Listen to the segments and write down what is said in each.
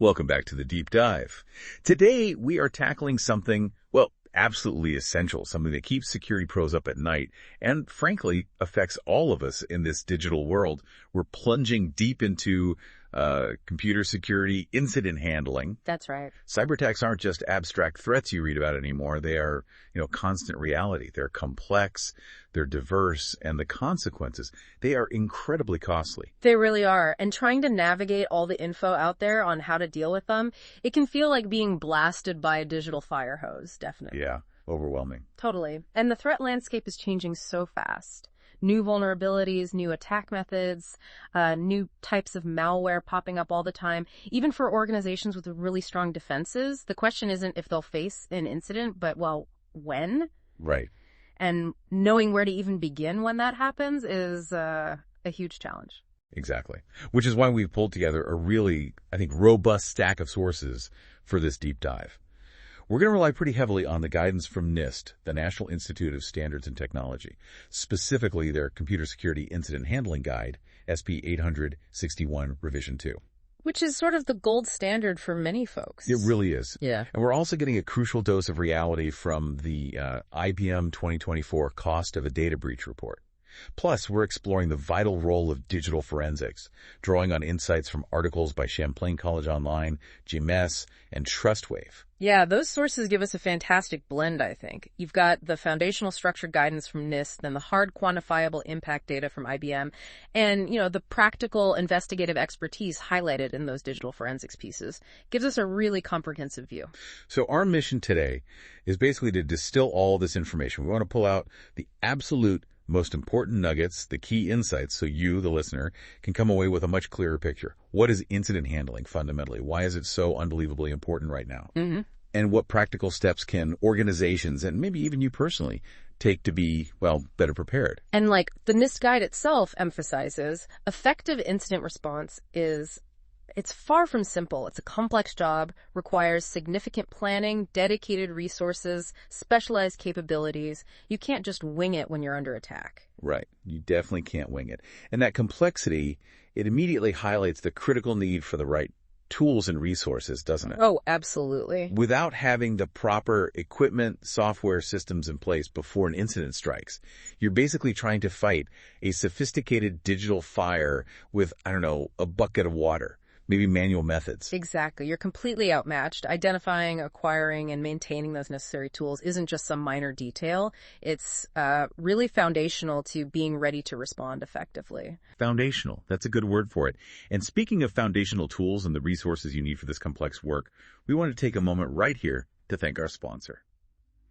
Welcome back to the Deep Dive. Today, we are tackling something, well, absolutely essential, something that keeps security pros up at night and, frankly, affects all of us in this digital world. We're plunging deep into computer security, incident handling. That's right. Cyber attacks aren't just abstract threats you read about anymore. They are, constant reality. They're complex, they're diverse, and the consequences, they are incredibly costly. They really are. And trying to navigate all the info out there on how to deal with them, it can feel like being blasted by a digital fire hose, definitely. Yeah, overwhelming. Totally. And the threat landscape is changing so fast. New vulnerabilities, new attack methods, new types of malware popping up all the time. Even for organizations with really strong defenses, the question isn't if they'll face an incident, but, well, when? Right. And knowing where to even begin when that happens is a huge challenge. Exactly. Which is why we've pulled together a really, I think, robust stack of sources for this deep dive. We're going to rely pretty heavily on the guidance from NIST, the National Institute of Standards and Technology, specifically their Computer Security Incident Handling Guide, SP 861 Revision 2. Which is sort of the gold standard for many folks. It really is. Yeah. And we're also getting a crucial dose of reality from the IBM 2024 Cost of a Data Breach report. Plus, we're exploring the vital role of digital forensics, drawing on insights from articles by Champlain College Online, GMS, and TrustWave. Yeah, those sources give us a fantastic blend, I think. You've got the foundational structured guidance from NIST, then the hard quantifiable impact data from IBM, and, the practical investigative expertise highlighted in those digital forensics pieces. Gives us a really comprehensive view. So our mission today is basically to distill all this information. We want to pull out the absolute most important nuggets, the key insights, so you, the listener, can come away with a much clearer picture. What is incident handling fundamentally? Why is it so unbelievably important right now? Mm-hmm. And what practical steps can organizations, and maybe even you personally, take to be, better prepared? And like the NIST guide itself emphasizes, effective incident response it's far from simple. It's a complex job, requires significant planning, dedicated resources, specialized capabilities. You can't just wing it when you're under attack. Right. You definitely can't wing it. And that complexity, it immediately highlights the critical need for the right tools and resources, doesn't it? Oh, absolutely. Without having the proper equipment, software systems in place before an incident strikes, you're basically trying to fight a sophisticated digital fire with, a bucket of water. Maybe manual methods. Exactly. You're completely outmatched. Identifying, acquiring, and maintaining those necessary tools isn't just some minor detail. It's really foundational to being ready to respond effectively. Foundational. That's a good word for it. And speaking of foundational tools and the resources you need for this complex work, we want to take a moment right here to thank our sponsor.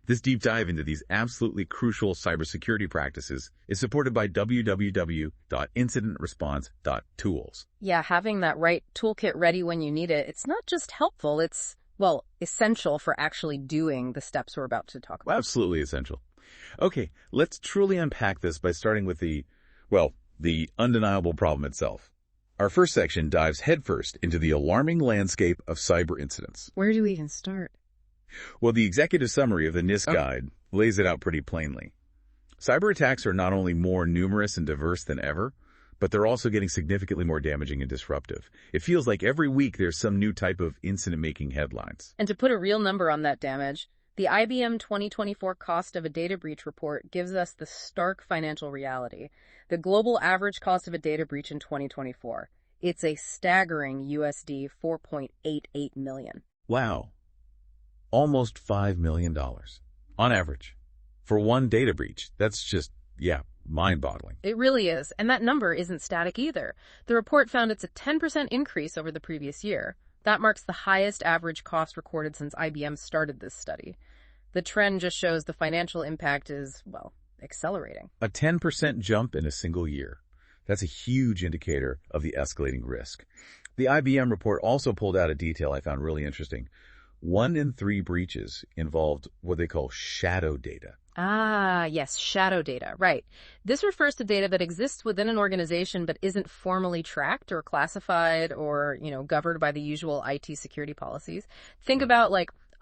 This deep dive into these absolutely crucial cybersecurity practices is supported by www.incidentresponse.tools. Yeah, having that right toolkit ready when you need it, it's not just helpful, it's, essential for actually doing the steps we're about to talk about. Absolutely essential. Okay, let's truly unpack this by starting with the undeniable problem itself. Our first section dives headfirst into the alarming landscape of cyber incidents. Where do we even start? Well, the executive summary of the NIST guide lays it out pretty plainly. Cyber attacks are not only more numerous and diverse than ever, but they're also getting significantly more damaging and disruptive. It feels like every week there's some new type of incident-making headlines. And to put a real number on that damage, the IBM 2024 Cost of a Data Breach report gives us the stark financial reality. The global average cost of a data breach in 2024. It's a staggering USD 4.88 million. Wow. Almost $5 million on average for one data breach. That's just, mind-boggling. It really is. And that number isn't static either. The report found it's a 10% increase over the previous year. That marks the highest average cost recorded since IBM started this study. The trend just shows the financial impact is, accelerating. A 10% jump in a single year. That's a huge indicator of the escalating risk. The IBM report also pulled out a detail I found really interesting. 1 in 3 breaches involved what they call shadow data. Ah, yes, shadow data, right. This refers to data that exists within an organization but isn't formally tracked or classified or, governed by the usual IT security policies. Think about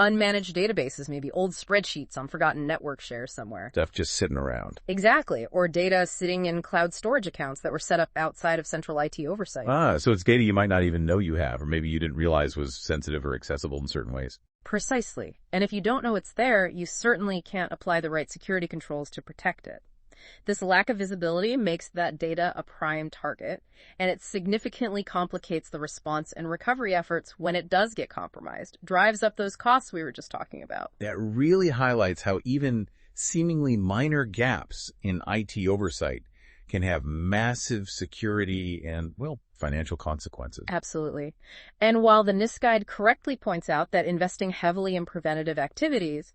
Unmanaged databases, maybe old spreadsheets on forgotten network shares somewhere. Stuff just sitting around. Exactly. Or data sitting in cloud storage accounts that were set up outside of central IT oversight. So it's data you might not even know you have, or maybe you didn't realize was sensitive or accessible in certain ways. Precisely. And if you don't know it's there, you certainly can't apply the right security controls to protect it. This lack of visibility makes that data a prime target, and it significantly complicates the response and recovery efforts when it does get compromised, drives up those costs we were just talking about. That really highlights how even seemingly minor gaps in IT oversight can have massive security and, well, financial consequences. Absolutely. And while the NIST guide correctly points out that investing heavily in preventative activities,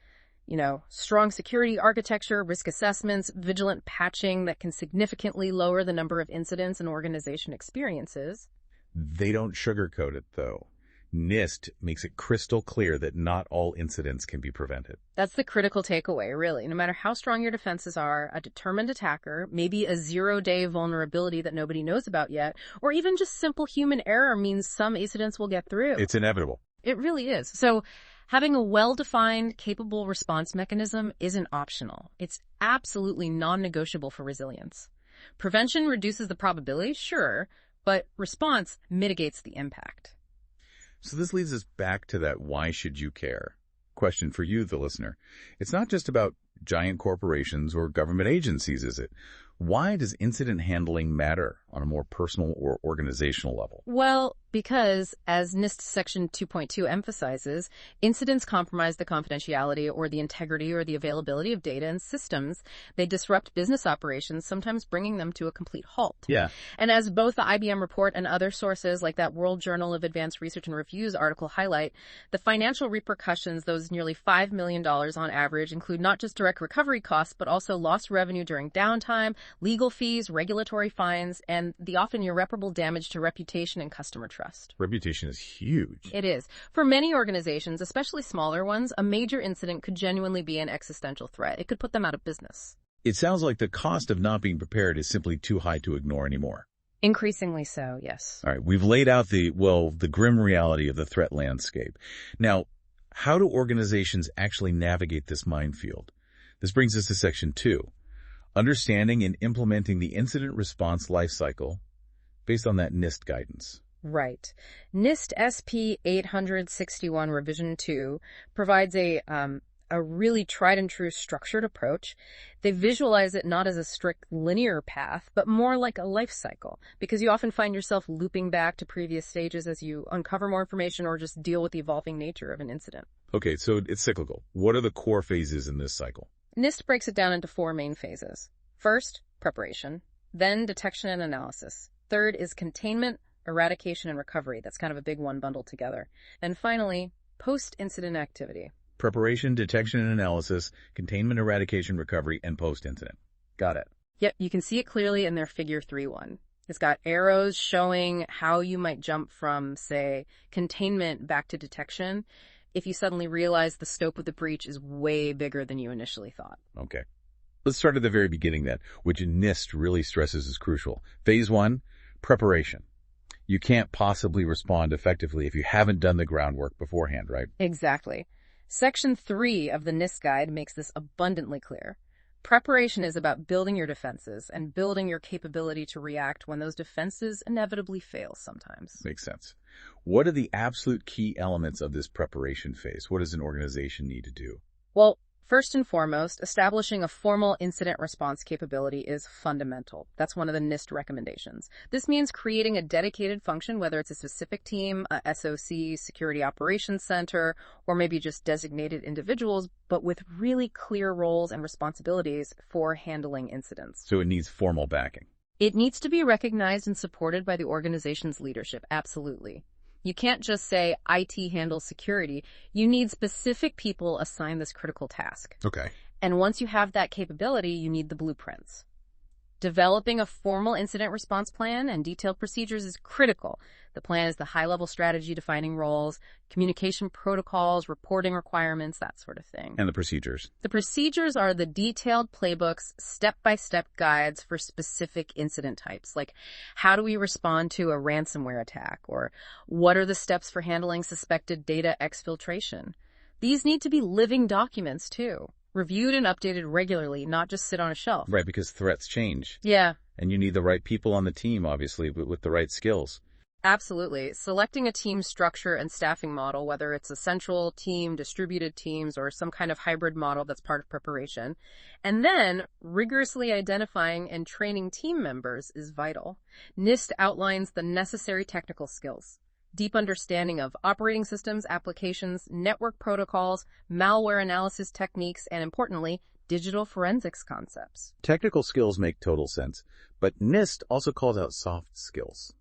strong security architecture, risk assessments, vigilant patching that can significantly lower the number of incidents an organization experiences. They don't sugarcoat it, though. NIST makes it crystal clear that not all incidents can be prevented. That's the critical takeaway, really. No matter how strong your defenses are, a determined attacker, maybe a zero-day vulnerability that nobody knows about yet, or even just simple human error means some incidents will get through. It's inevitable. It really is. So having a well-defined, capable response mechanism isn't optional. It's absolutely non-negotiable for resilience. Prevention reduces the probability, sure, but response mitigates the impact. So this leads us back to that why should you care question for you, the listener. It's not just about giant corporations or government agencies, is it? Why does incident handling matter on a more personal or organizational level? Well, because, as NIST Section 2.2 emphasizes, incidents compromise the confidentiality or the integrity or the availability of data and systems. They disrupt business operations, sometimes bringing them to a complete halt. Yeah. And as both the IBM report and other sources like that World Journal of Advanced Research and Review's article highlight, the financial repercussions, those nearly $5 million on average, include not just direct recovery costs, but also lost revenue during downtime, legal fees, regulatory fines, and the often irreparable damage to reputation and customer trust. Reputation is huge. It is. For many organizations, especially smaller ones, a major incident could genuinely be an existential threat. It could put them out of business. It sounds like the cost of not being prepared is simply too high to ignore anymore. Increasingly so, yes. All right, we've laid out the grim reality of the threat landscape. Now, how do organizations actually navigate this minefield? This brings us to Section 2. Understanding and implementing the incident response lifecycle based on that NIST guidance. Right. NIST SP 861 Revision 2 provides a really tried and true structured approach. They visualize it not as a strict linear path, but more like a life cycle, because you often find yourself looping back to previous stages as you uncover more information or just deal with the evolving nature of an incident. Okay, so it's cyclical. What are the core phases in this cycle? NIST breaks it down into 4 main phases. First, preparation, then detection and analysis. Third is containment, eradication, and recovery. That's kind of a big one bundled together. And finally, post-incident activity. Preparation, detection and analysis, containment, eradication, recovery, and post-incident. Got it. Yep, you can see it clearly in their Figure 3.1. It's got arrows showing how you might jump from, say, containment back to detection if you suddenly realize the scope of the breach is way bigger than you initially thought. Okay. Let's start at the very beginning then, which NIST really stresses is crucial. Phase 1, preparation. You can't possibly respond effectively if you haven't done the groundwork beforehand, right? Exactly. Section 3 of the NIST guide makes this abundantly clear. Preparation is about building your defenses and building your capability to react when those defenses inevitably fail sometimes. Makes sense. What are the absolute key elements of this preparation phase? What does an organization need to do? Well, first and foremost, establishing a formal incident response capability is fundamental. That's one of the NIST recommendations. This means creating a dedicated function, whether it's a specific team, a SOC, Security Operations Center, or maybe just designated individuals, but with really clear roles and responsibilities for handling incidents. So it needs formal backing. It needs to be recognized and supported by the organization's leadership, absolutely. You can't just say, IT handles security. You need specific people assigned this critical task. Okay. And once you have that capability, you need the blueprints. Developing a formal incident response plan and detailed procedures is critical. The plan is the high-level strategy defining roles, communication protocols, reporting requirements, that sort of thing. And the procedures? The procedures are the detailed playbooks, step-by-step guides for specific incident types, like how do we respond to a ransomware attack, or what are the steps for handling suspected data exfiltration. These need to be living documents, too. Reviewed and updated regularly, not just sit on a shelf. Right, because threats change. Yeah, And you need the right people on the team, obviously, with the right skills. absolutely. Selecting a team structure and staffing model, whether it's a central team, distributed teams, or some kind of hybrid model that's part of preparation, and then rigorously identifying and training team members is vital. NIST outlines the necessary technical skills. Deep understanding of operating systems, applications, network protocols, malware analysis techniques, and importantly, digital forensics concepts. Technical skills make total sense, but NIST also calls out soft skills.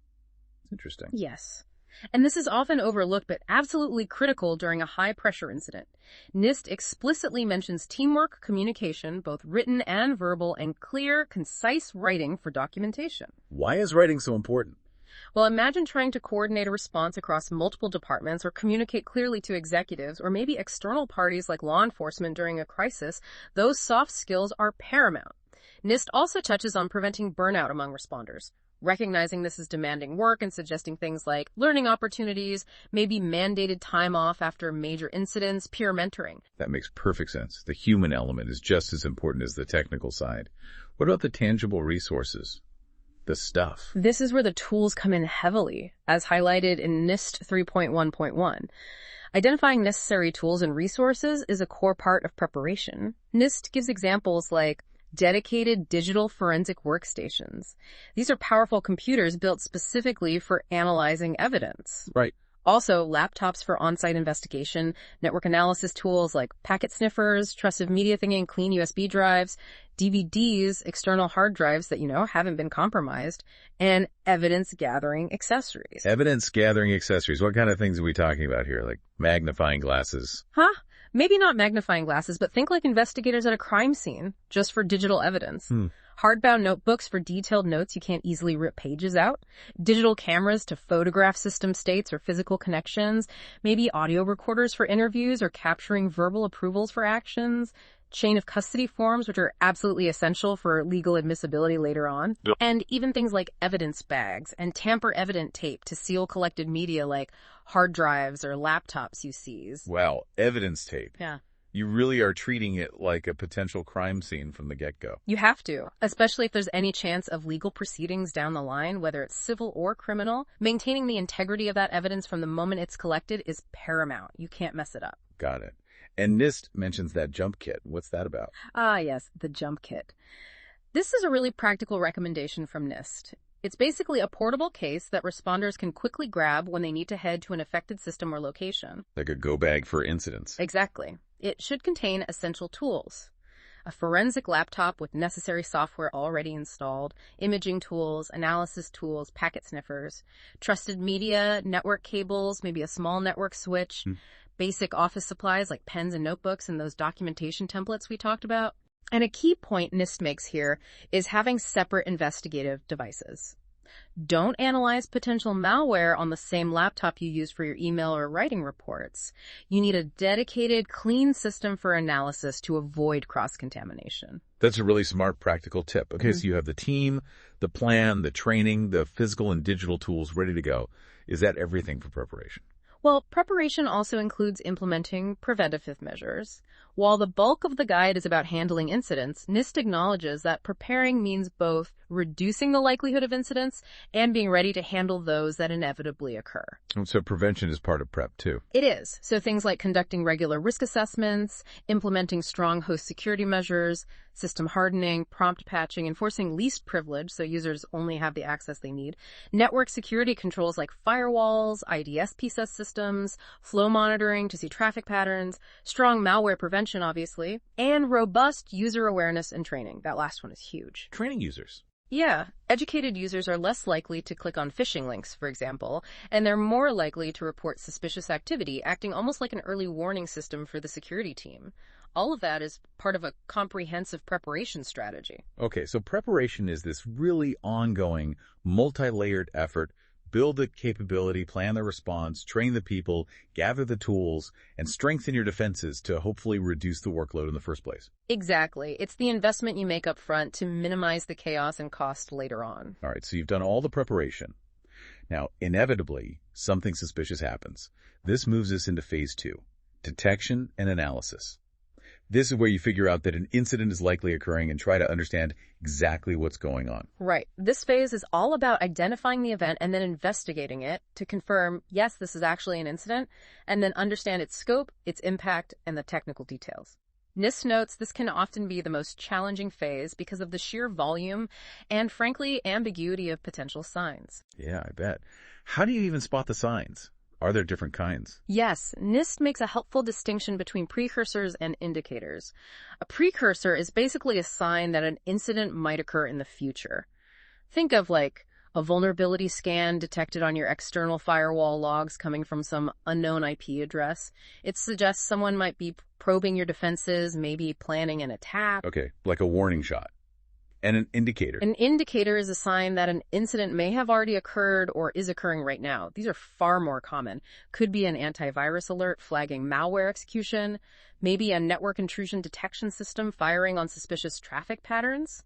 Interesting. Yes. And this is often overlooked, but absolutely critical during a high-pressure incident. NIST explicitly mentions teamwork, communication, both written and verbal, and clear, concise writing for documentation. Why is writing so important? Well, imagine trying to coordinate a response across multiple departments or communicate clearly to executives or maybe external parties like law enforcement during a crisis. Those soft skills are paramount. NIST also touches on preventing burnout among responders, recognizing this is demanding work and suggesting things like learning opportunities, maybe mandated time off after major incidents, peer mentoring. That makes perfect sense. The human element is just as important as the technical side. What about the tangible resources? The stuff. This is where the tools come in heavily, as highlighted in NIST 3.1.1. Identifying necessary tools and resources is a core part of preparation. NIST gives examples like dedicated digital forensic workstations. These are powerful computers built specifically for analyzing evidence. Right. Also, laptops for on-site investigation, network analysis tools like packet sniffers, trusted media thinking, clean USB drives, DVDs, external hard drives that, haven't been compromised, and evidence-gathering accessories. Evidence-gathering accessories. What kind of things are we talking about here? Like magnifying glasses? Maybe not magnifying glasses, but think like investigators at a crime scene, just for digital evidence. Hardbound notebooks for detailed notes you can't easily rip pages out. Digital cameras to photograph system states or physical connections. Maybe audio recorders for interviews or capturing verbal approvals for actions. Chain of custody forms, which are absolutely essential for legal admissibility later on. Yep. And even things like evidence bags and tamper-evident tape to seal collected media like hard drives or laptops you seize. Wow, evidence tape. Yeah. You really are treating it like a potential crime scene from the get-go. You have to, especially if there's any chance of legal proceedings down the line, whether it's civil or criminal. Maintaining the integrity of that evidence from the moment it's collected is paramount. You can't mess it up. Got it. And NIST mentions that jump kit. What's that about? Ah, yes, the jump kit. This is a really practical recommendation from NIST. It's basically a portable case that responders can quickly grab when they need to head to an affected system or location. Like a go bag for incidents. Exactly. It should contain essential tools. A forensic laptop with necessary software already installed, imaging tools, analysis tools, packet sniffers, trusted media, network cables, maybe a small network switch, basic office supplies like pens and notebooks and those documentation templates we talked about. And a key point NIST makes here is having separate investigative devices. Don't analyze potential malware on the same laptop you use for your email or writing reports. You need a dedicated, clean system for analysis to avoid cross-contamination. That's a really smart, practical tip. Okay, so you have the team, the plan, the training, the physical and digital tools ready to go. Is that everything for preparation? Well, preparation also includes implementing preventative measures. While the bulk of the guide is about handling incidents, NIST acknowledges that preparing means both reducing the likelihood of incidents and being ready to handle those that inevitably occur. So prevention is part of prep, too. It is. So things like conducting regular risk assessments, implementing strong host security measures, system hardening, prompt patching, enforcing least privilege so users only have the access they need, network security controls like firewalls, IDS PSS systems, flow monitoring to see traffic patterns, strong malware prevention, obviously, and robust user awareness and training. That last one is huge. Training users. Yeah, educated users are less likely to click on phishing links, for example, and they're more likely to report suspicious activity, acting almost like an early warning system for the security team. All of that is part of a comprehensive preparation strategy. Okay, so preparation is this really ongoing, multi-layered effort. Build the capability, plan the response, train the people, gather the tools, and strengthen your defenses to hopefully reduce the workload in the first place. Exactly. It's the investment you make up front to minimize the chaos and cost later on. All right, so you've done all the preparation. Now, inevitably, something suspicious happens. This moves us into phase 2, detection and analysis. This is where you figure out that an incident is likely occurring and try to understand exactly what's going on. Right. This phase is all about identifying the event and then investigating it to confirm, yes, this is actually an incident, and then understand its scope, its impact, and the technical details. NIST notes this can often be the most challenging phase because of the sheer volume and, frankly, ambiguity of potential signs. Yeah, I bet. How do you even spot the signs? Are there different kinds? Yes, NIST makes a helpful distinction between precursors and indicators. A precursor is basically a sign that an incident might occur in the future. Think of like a vulnerability scan detected on your external firewall logs coming from some unknown IP address. It suggests someone might be probing your defenses, maybe planning an attack. Okay, like a warning shot. And an indicator. An indicator is a sign that an incident may have already occurred or is occurring right now. These are far more common. Could be an antivirus alert flagging malware execution, maybe a network intrusion detection system firing on suspicious traffic patterns,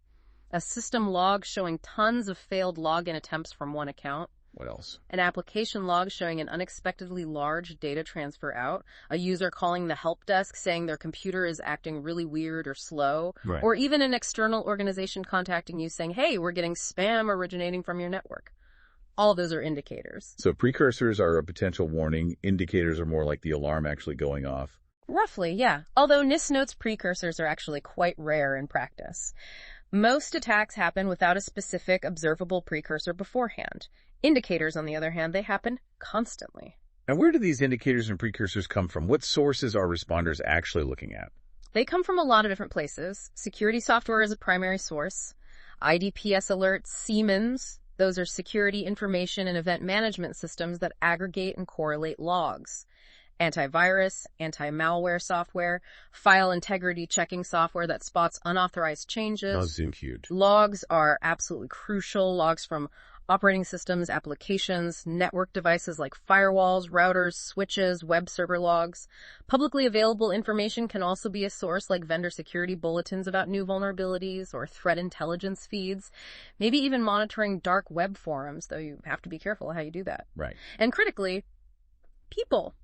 a system log showing tons of failed login attempts from one account. What else? An application log showing an unexpectedly large data transfer out, a user calling the help desk saying their computer is acting really weird or slow, Right. or even an external organization contacting you saying, hey, we're getting spam originating from your network. All of those are indicators. So precursors are a potential warning. Indicators are more like the alarm actually going off. Roughly, yeah. Although NIST notes precursors are actually quite rare in practice. Most attacks happen without a specific observable precursor beforehand. Indicators, on the other hand, they happen constantly. Now, where do these indicators and precursors come from? What sources are responders actually looking at? They come from a lot of different places. Security software is a primary source. IDPS alerts, Siemens, those are security information and event management systems that aggregate and correlate logs. Antivirus, anti-malware software, file integrity checking software that spots unauthorized changes. Oh, Zoom-cubed. Logs are absolutely crucial. Logs from operating systems, applications, network devices like firewalls, routers, switches, web server logs. Publicly available information can also be a source like vendor security bulletins about new vulnerabilities or threat intelligence feeds, maybe even monitoring dark web forums, though you have to be careful how you do that. Right. And critically, people.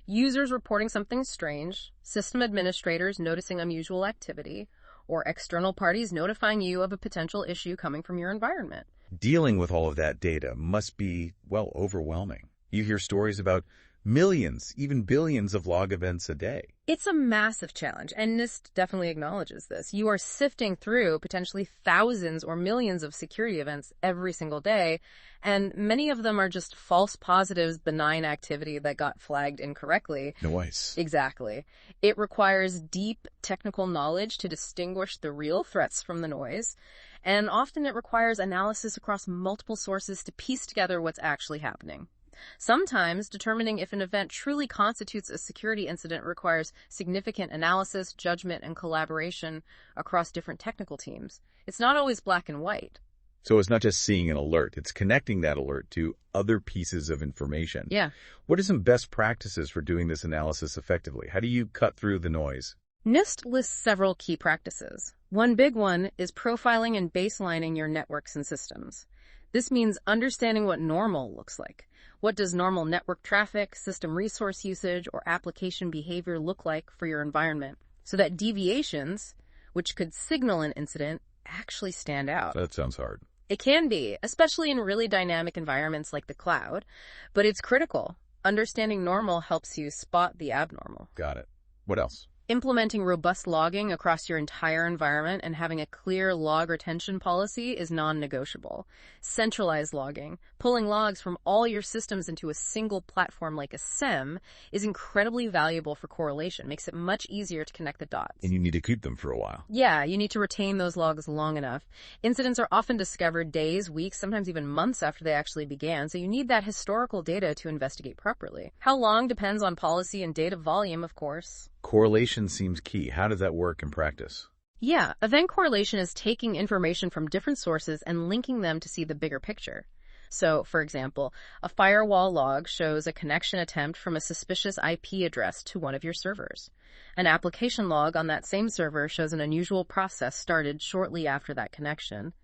Users reporting something strange, system administrators noticing unusual activity, or external parties notifying you of a potential issue coming from your environment. Dealing with all of that data must be, well, overwhelming. You hear stories about millions, even billions of log events a day. It's a massive challenge, and NIST definitely acknowledges this. You are sifting through potentially thousands or millions of security events every single day, and many of them are just false positives, benign activity that got flagged incorrectly. Noise. Exactly. It requires deep technical knowledge to distinguish the real threats from the noise, and often it requires analysis across multiple sources to piece together what's actually happening. Sometimes, determining if an event truly constitutes a security incident requires significant analysis, judgment, and collaboration across different technical teams. It's not always black and white. So it's not just seeing an alert, it's connecting that alert to other pieces of information. Yeah. What are some best practices for doing this analysis effectively? How do you cut through the noise? NIST lists several key practices. One big one is profiling and baselining your networks and systems. This means understanding what normal looks like. What does normal network traffic, system resource usage, or application behavior look like for your environment, so that deviations, which could signal an incident, actually stand out. That sounds hard. It can be, especially in really dynamic environments like the cloud, but it's critical. Understanding normal helps you spot the abnormal. Got it. What else? Implementing robust logging across your entire environment and having a clear log retention policy is non-negotiable. Centralized logging, pulling logs from all your systems into a single platform like a SIEM, is incredibly valuable for correlation, makes it much easier to connect the dots. And you need to keep them for a while. Yeah, you need to retain those logs long enough. Incidents are often discovered days, weeks, sometimes even months after they actually began, so you need that historical data to investigate properly. How long depends on policy and data volume, of course. Correlation seems key. How does that work in practice? Yeah, event correlation is taking information from different sources and linking them to see the bigger picture. So, for example, a firewall log shows a connection attempt from a suspicious IP address to one of your servers. An application log on that same server shows an unusual process started shortly after that connection.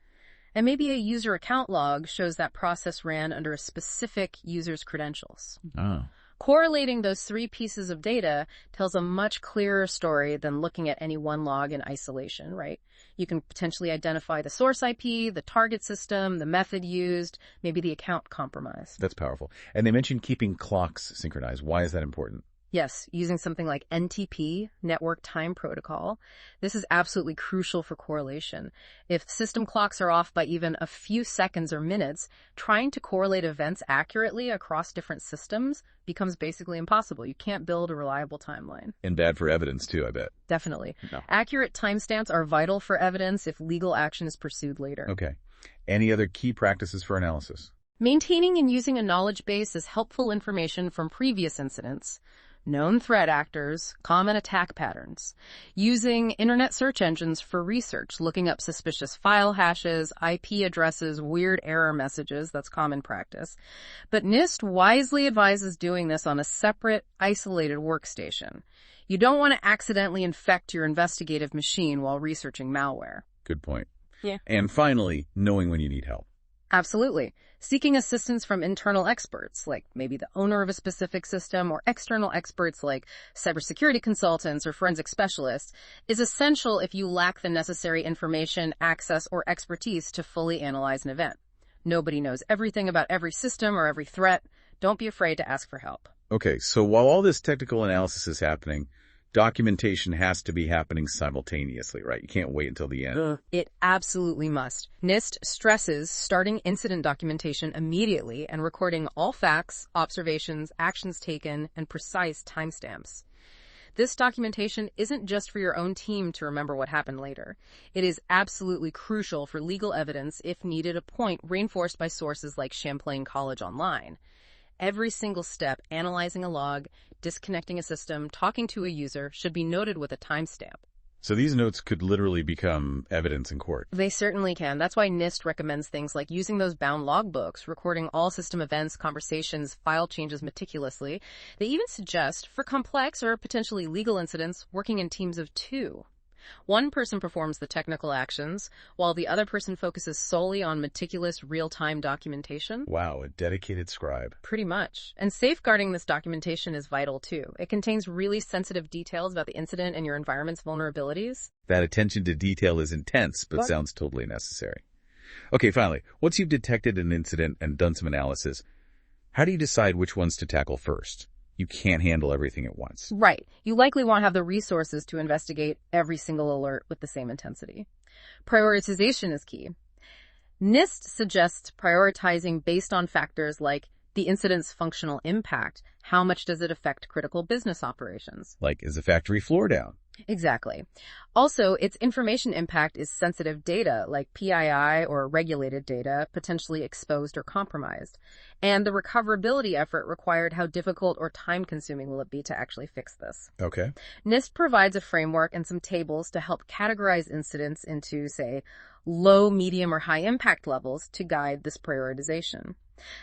And maybe a user account log shows that process ran under a specific user's credentials. Oh. Correlating those three pieces of data tells a much clearer story than looking at any one log in isolation, right? You can potentially identify the source IP, the target system, the method used, maybe the account compromised. That's powerful. And they mentioned keeping clocks synchronized. Why is that important? Yes, using something like NTP, Network Time Protocol. This is absolutely crucial for correlation. If system clocks are off by even a few seconds or minutes, trying to correlate events accurately across different systems becomes basically impossible. You can't build a reliable timeline. And bad for evidence, too, I bet. Definitely. No. Accurate timestamps are vital for evidence if legal action is pursued later. Okay. Any other key practices for analysis? Maintaining and using a knowledge base is helpful information from previous incidents, known threat actors, common attack patterns, using internet search engines for research, looking up suspicious file hashes, IP addresses, weird error messages, that's common practice. But NIST wisely advises doing this on a separate, isolated workstation. You don't want to accidentally infect your investigative machine while researching malware. Good point. Yeah. And finally, knowing when you need help. Absolutely. Seeking assistance from internal experts, like maybe the owner of a specific system, or external experts like cybersecurity consultants or forensic specialists, is essential if you lack the necessary information, access, or expertise to fully analyze an event. Nobody knows everything about every system or every threat. Don't be afraid to ask for help. Okay, so while all this technical analysis is happening, documentation has to be happening simultaneously, right? You can't wait until the end. It absolutely must. NIST stresses starting incident documentation immediately and recording all facts, observations, actions taken, and precise timestamps. This documentation isn't just for your own team to remember what happened later. It is absolutely crucial for legal evidence if needed, a point reinforced by sources like Champlain College Online. Every single step, analyzing a log, disconnecting a system, talking to a user, should be noted with a timestamp. So these notes could literally become evidence in court. They certainly can. That's why NIST recommends things like using those bound logbooks, recording all system events, conversations, file changes meticulously. They even suggest, for complex or potentially legal incidents, working in teams of two. One person performs the technical actions, while the other person focuses solely on meticulous real-time documentation. Wow, a dedicated scribe. Pretty much. And safeguarding this documentation is vital too. It contains really sensitive details about the incident and your environment's vulnerabilities. That attention to detail is intense, but sounds totally necessary. Okay, finally, once you've detected an incident and done some analysis, how do you decide which ones to tackle first? You can't handle everything at once. Right. You likely won't have the resources to investigate every single alert with the same intensity. Prioritization is key. NIST suggests prioritizing based on factors like the incident's functional impact. How much does it affect critical business operations? Like, is the factory floor down? Exactly. Also, its information impact is sensitive data like PII or regulated data, potentially exposed or compromised. And the recoverability effort required, how difficult or time-consuming will it be to actually fix this? Okay. NIST provides a framework and some tables to help categorize incidents into, say, low, medium, or high impact levels to guide this prioritization.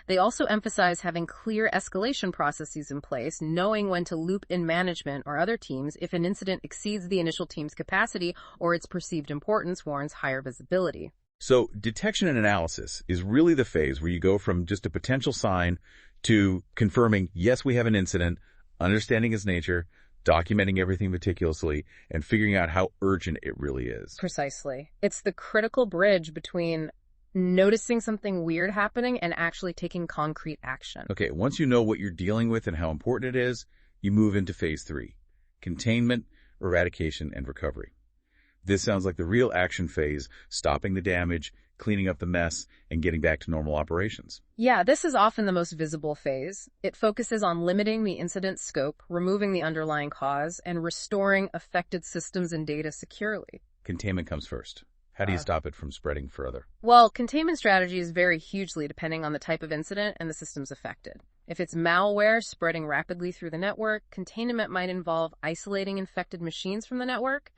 They also emphasize having clear escalation processes in place, knowing when to loop in management or other teams if an incident exceeds the initial team's capacity or its perceived importance warrants higher visibility. So detection and analysis is really the phase where you go from just a potential sign to confirming, yes, we have an incident, understanding its nature, documenting everything meticulously, and figuring out how urgent it really is. Precisely. It's the critical bridge between noticing something weird happening and actually taking concrete action. Okay, once you know what you're dealing with and how important it is, you move into phase 3, containment, eradication, and recovery. This sounds like the real action phase, stopping the damage, cleaning up the mess, and getting back to normal operations. Yeah, this is often the most visible phase. It focuses on limiting the incident's scope, removing the underlying cause, and restoring affected systems and data securely. Containment comes first. How do you stop it from spreading further? Well, containment strategies vary hugely depending on the type of incident and the systems affected. If it's malware spreading rapidly through the network, containment might involve isolating infected machines from the network,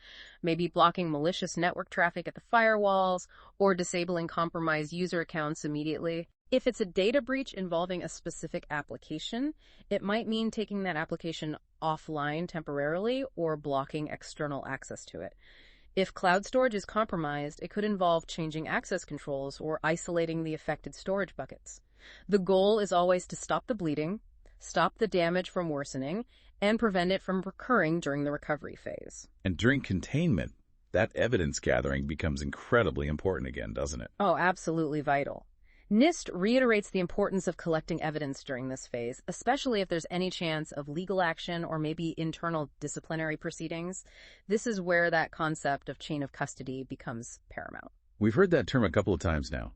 maybe blocking malicious network traffic at the firewalls, or disabling compromised user accounts immediately. If it's a data breach involving a specific application, it might mean taking that application offline temporarily or blocking external access to it. If cloud storage is compromised, it could involve changing access controls or isolating the affected storage buckets. The goal is always to stop the bleeding, stop the damage from worsening, and prevent it from recurring during the recovery phase. And during containment, that evidence gathering becomes incredibly important again, doesn't it? Oh, absolutely vital. NIST reiterates the importance of collecting evidence during this phase, especially if there's any chance of legal action or maybe internal disciplinary proceedings. This is where that concept of chain of custody becomes paramount. We've heard that term a couple of times now.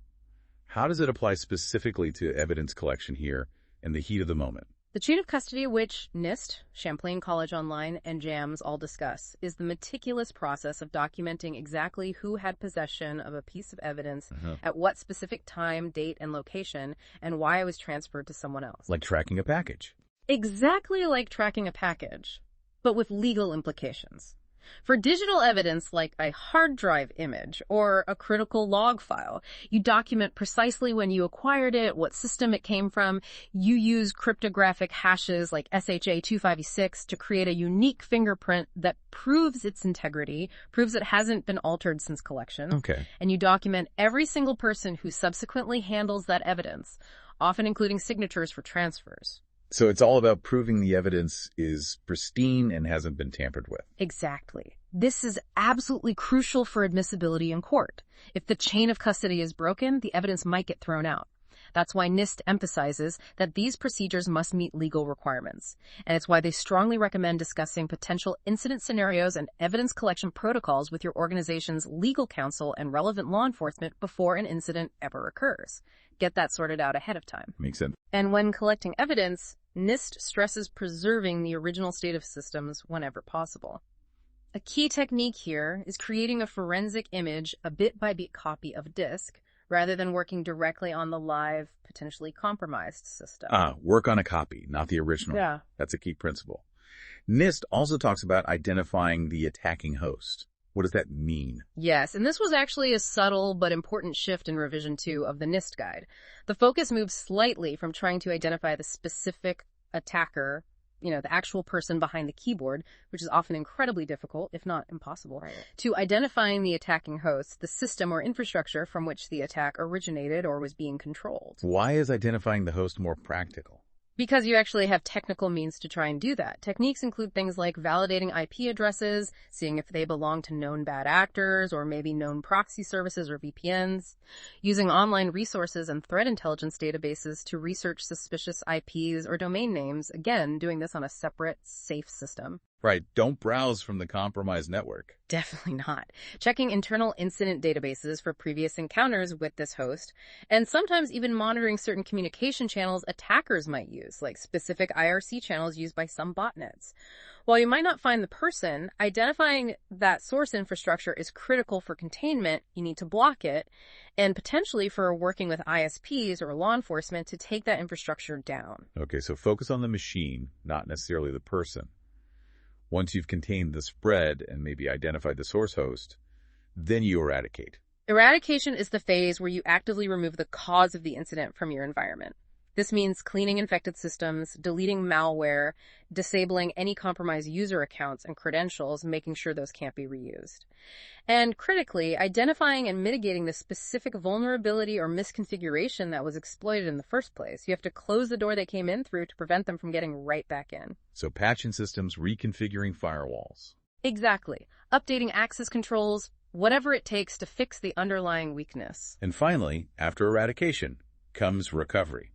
How does it apply specifically to evidence collection here in the heat of the moment? The chain of custody, which NIST, Champlain College Online, and JAMS all discuss, is the meticulous process of documenting exactly who had possession of a piece of evidence at what specific time, date, and location, and why it was transferred to someone else. Like tracking a package. Exactly like tracking a package, but with legal implications. For digital evidence like a hard drive image or a critical log file, you document precisely when you acquired it, what system it came from. You use cryptographic hashes like SHA-256 to create a unique fingerprint that proves its integrity, proves it hasn't been altered since collection. Okay. And you document every single person who subsequently handles that evidence, often including signatures for transfers. So it's all about proving the evidence is pristine and hasn't been tampered with. Exactly. This is absolutely crucial for admissibility in court. If the chain of custody is broken, the evidence might get thrown out. That's why NIST emphasizes that these procedures must meet legal requirements. And it's why they strongly recommend discussing potential incident scenarios and evidence collection protocols with your organization's legal counsel and relevant law enforcement before an incident ever occurs. Get that sorted out ahead of time. Makes sense. And when collecting evidence, NIST stresses preserving the original state of systems whenever possible. A key technique here is creating a forensic image, a bit-by-bit copy of a disk, rather than working directly on the live, potentially compromised system. Work on a copy, not the original. Yeah. That's a key principle. NIST also talks about identifying the attacking host. What does that mean? Yes, and this was actually a subtle but important shift in revision 2 of the NIST guide. The focus moves slightly from trying to identify the specific attacker, the actual person behind the keyboard, which is often incredibly difficult, if not impossible, to identifying the attacking host, the system or infrastructure from which the attack originated or was being controlled. Why is identifying the host more practical? Because you actually have technical means to try and do that. Techniques include things like validating IP addresses, seeing if they belong to known bad actors or maybe known proxy services or VPNs, using online resources and threat intelligence databases to research suspicious IPs or domain names, again, doing this on a separate, safe system. Right. Don't browse from the compromised network. Definitely not. Checking internal incident databases for previous encounters with this host, and sometimes even monitoring certain communication channels attackers might use, like specific IRC channels used by some botnets. While you might not find the person, identifying that source infrastructure is critical for containment. You need to block it, and potentially for working with ISPs or law enforcement to take that infrastructure down. Okay, so focus on the machine, not necessarily the person. Once you've contained the spread and maybe identified the source host, then you eradicate. Eradication is the phase where you actively remove the cause of the incident from your environment. This means cleaning infected systems, deleting malware, disabling any compromised user accounts and credentials, making sure those can't be reused. And critically, identifying and mitigating the specific vulnerability or misconfiguration that was exploited in the first place. You have to close the door they came in through to prevent them from getting right back in. So patching systems, reconfiguring firewalls. Exactly. Updating access controls, whatever it takes to fix the underlying weakness. And finally, after eradication, comes recovery.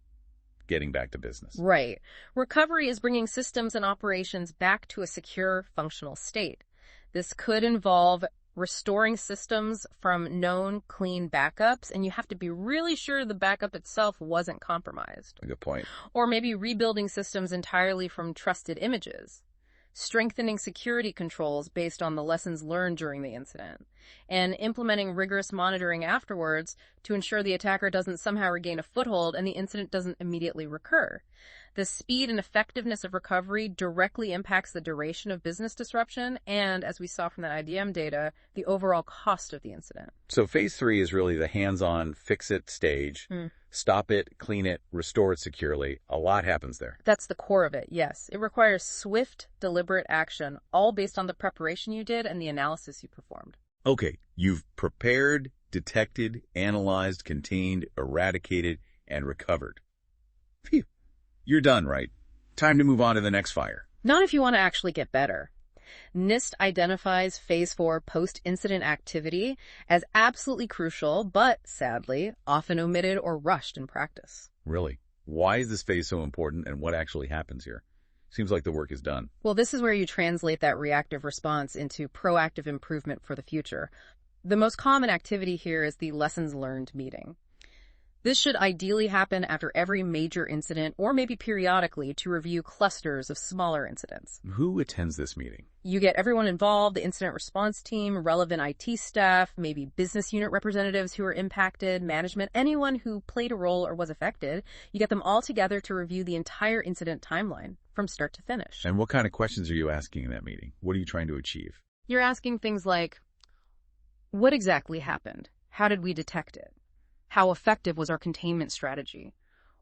Getting back to business. Right. Recovery is bringing systems and operations back to a secure, functional state. This could involve restoring systems from known clean backups, and you have to be really sure the backup itself wasn't compromised. Good point. Or maybe rebuilding systems entirely from trusted images. Strengthening security controls based on the lessons learned during the incident, and implementing rigorous monitoring afterwards to ensure the attacker doesn't somehow regain a foothold and the incident doesn't immediately recur. The speed and effectiveness of recovery directly impacts the duration of business disruption and, as we saw from that IDM data, the overall cost of the incident. So phase 3 is really the hands-on, fix-it stage. Stop it, clean it, restore it securely. A lot happens there. That's the core of it, yes. It requires swift, deliberate action, all based on the preparation you did and the analysis you performed. Okay, you've prepared, detected, analyzed, contained, eradicated, and recovered. Phew. You're done, right? Time to move on to the next fire. Not if you want to actually get better. NIST identifies Phase 4 post-incident activity as absolutely crucial, but sadly, often omitted or rushed in practice. Really? Why is this phase so important, and what actually happens here? Seems like the work is done. Well, this is where you translate that reactive response into proactive improvement for the future. The most common activity here is the lessons learned meeting. This should ideally happen after every major incident or maybe periodically to review clusters of smaller incidents. Who attends this meeting? You get everyone involved, the incident response team, relevant IT staff, maybe business unit representatives who are impacted, management, anyone who played a role or was affected. You get them all together to review the entire incident timeline from start to finish. And what kind of questions are you asking in that meeting? What are you trying to achieve? You're asking things like, what exactly happened? How did we detect it? How effective was our containment strategy?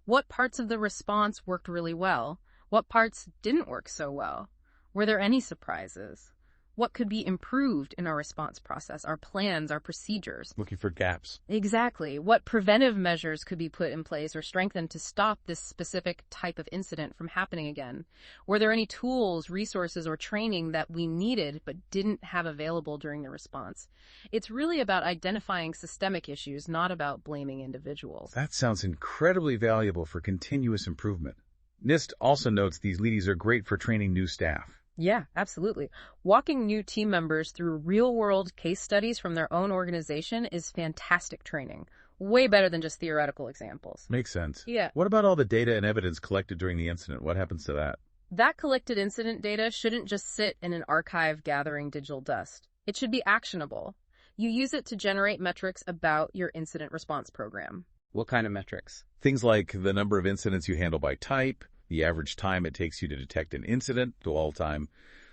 What parts of the response worked really well? What parts didn't work so well? Were there any surprises? What could be improved in our response process, our plans, our procedures? Looking for gaps. Exactly. What preventive measures could be put in place or strengthened to stop this specific type of incident from happening again? Were there any tools, resources, or training that we needed but didn't have available during the response? It's really about identifying systemic issues, not about blaming individuals. That sounds incredibly valuable for continuous improvement. NIST also notes these leaders are great for training new staff. Yeah, absolutely. Walking new team members through real-world case studies from their own organization is fantastic training. Way better than just theoretical examples. Makes sense. Yeah. What about all the data and evidence collected during the incident? What happens to that? That collected incident data shouldn't just sit in an archive gathering digital dust. It should be actionable. You use it to generate metrics about your incident response program. What kind of metrics? Things like the number of incidents you handle by type, the average time it takes you to detect an incident, to all time,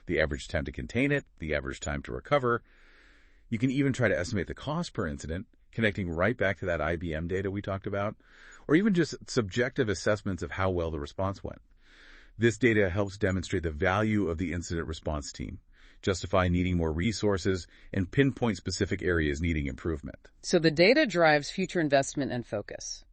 the average time to contain it, the average time to recover. You can even try to estimate the cost per incident, connecting right back to that IBM data we talked about, or even just subjective assessments of how well the response went. This data helps demonstrate the value of the incident response team, justify needing more resources, and pinpoint specific areas needing improvement. So the data drives future investment and focus.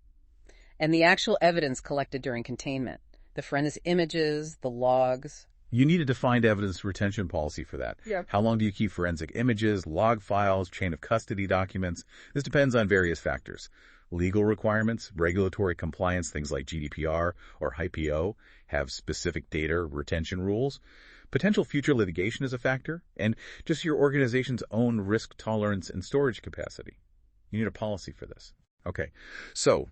And the actual evidence collected during containment, the forensic images, the logs. You need a defined evidence retention policy for that. Yeah. How long do you keep forensic images, log files, chain of custody documents? This depends on various factors. Legal requirements, regulatory compliance, things like GDPR or HIPAA have specific data retention rules. Potential future litigation is a factor, and just your organization's own risk tolerance and storage capacity. You need a policy for this. Okay, so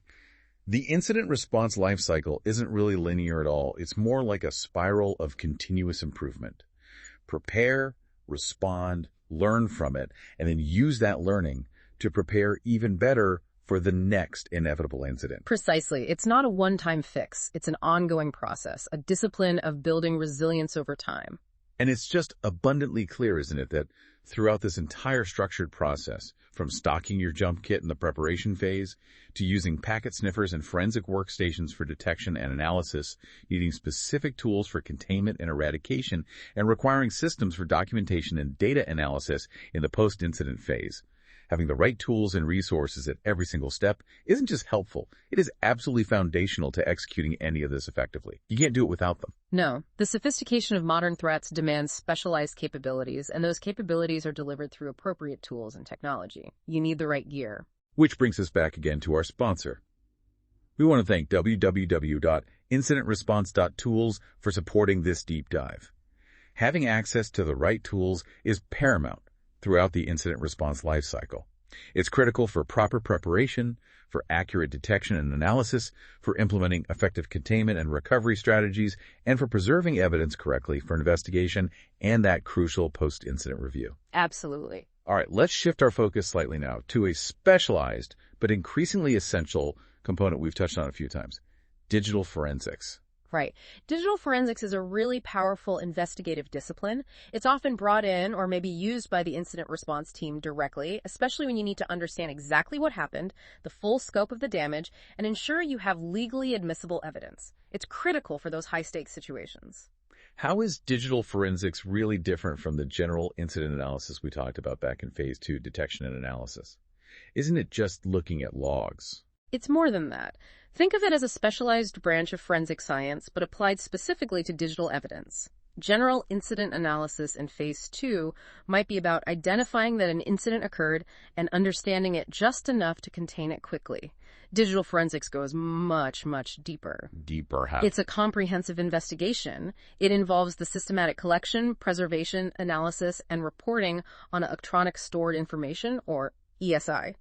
the incident response lifecycle isn't really linear at all. It's more like a spiral of continuous improvement. Prepare, respond, learn from it, and then use that learning to prepare even better for the next inevitable incident. Precisely. It's not a one-time fix. It's an ongoing process, a discipline of building resilience over time. And it's just abundantly clear, isn't it, that throughout this entire structured process, from stocking your jump kit in the preparation phase to using packet sniffers and forensic workstations for detection and analysis, needing specific tools for containment and eradication, and requiring systems for documentation and data analysis in the post-incident phase. Having the right tools and resources at every single step isn't just helpful, it is absolutely foundational to executing any of this effectively. You can't do it without them. No, the sophistication of modern threats demands specialized capabilities, and those capabilities are delivered through appropriate tools and technology. You need the right gear. Which brings us back again to our sponsor. We want to thank www.incidentresponse.tools for supporting this deep dive. Having access to the right tools is paramount throughout the incident response lifecycle. It's critical for proper preparation, for accurate detection and analysis, for implementing effective containment and recovery strategies, and for preserving evidence correctly for investigation and that crucial post-incident review. Absolutely. All right, let's shift our focus slightly now to a specialized but increasingly essential component we've touched on a few times, digital forensics. Right. Digital forensics is a really powerful investigative discipline. It's often brought in or maybe used by the incident response team directly, especially when you need to understand exactly what happened, the full scope of the damage, and ensure you have legally admissible evidence. It's critical for those high-stakes situations. How is digital forensics really different from the general incident analysis we talked about back in Phase 2, detection and analysis? Isn't it just looking at logs? It's more than that. Think of it as a specialized branch of forensic science, but applied specifically to digital evidence. General incident analysis in Phase 2 might be about identifying that an incident occurred and understanding it just enough to contain it quickly. Digital forensics goes much, much deeper. Deeper how? It's a comprehensive investigation. It involves the systematic collection, preservation, analysis, and reporting on electronic stored information, or ESI.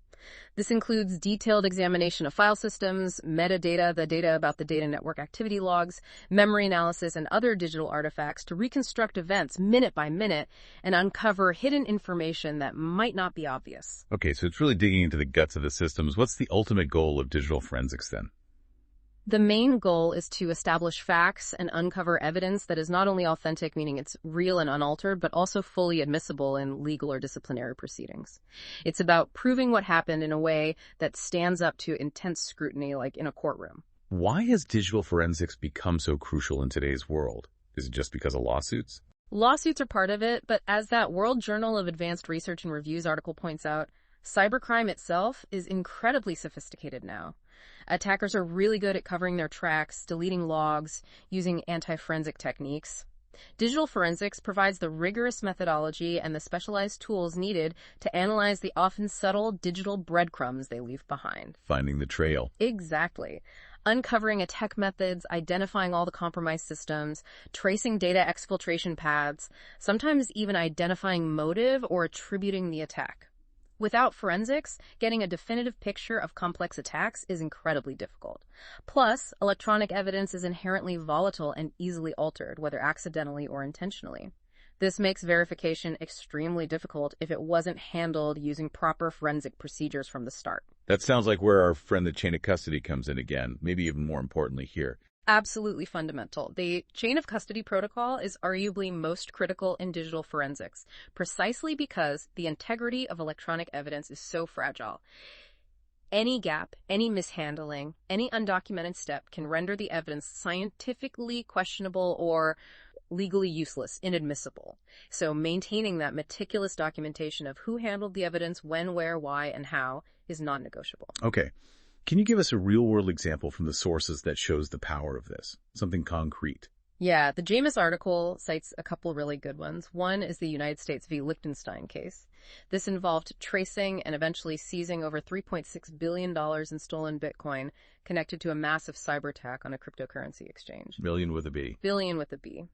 This includes detailed examination of file systems, metadata, the data about the data network activity logs, memory analysis, and other digital artifacts to reconstruct events minute by minute and uncover hidden information that might not be obvious. Okay, so it's really digging into the guts of the systems. What's the ultimate goal of digital forensics then? The main goal is to establish facts and uncover evidence that is not only authentic, meaning it's real and unaltered, but also fully admissible in legal or disciplinary proceedings. It's about proving what happened in a way that stands up to intense scrutiny, like in a courtroom. Why has digital forensics become so crucial in today's world? Is it just because of lawsuits? Lawsuits are part of it, but as that World Journal of Advanced Research and Reviews article points out, cybercrime itself is incredibly sophisticated now. Attackers are really good at covering their tracks, deleting logs, using anti-forensic techniques. Digital forensics provides the rigorous methodology and the specialized tools needed to analyze the often subtle digital breadcrumbs they leave behind. Finding the trail. Exactly. Uncovering attack methods, identifying all the compromised systems, tracing data exfiltration paths, sometimes even identifying motive or attributing the attack. Without forensics, getting a definitive picture of complex attacks is incredibly difficult. Plus, electronic evidence is inherently volatile and easily altered, whether accidentally or intentionally. This makes verification extremely difficult if it wasn't handled using proper forensic procedures from the start. That sounds like where our friend the chain of custody comes in again, maybe even more importantly here. Absolutely fundamental. The chain of custody protocol is arguably most critical in digital forensics, precisely because the integrity of electronic evidence is so fragile. Any gap, any mishandling, any undocumented step can render the evidence scientifically questionable or legally useless, inadmissible. So maintaining that meticulous documentation of who handled the evidence, when, where, why, and how is non-negotiable. Okay. Can you give us a real-world example from the sources that shows the power of this? Something concrete. Yeah, the Jamis article cites a couple really good ones. One is the United States v. Liechtenstein case. This involved tracing and eventually seizing over $3.6 billion in stolen Bitcoin connected to a massive cyber attack on a cryptocurrency exchange. Billion with a B. Billion with a B.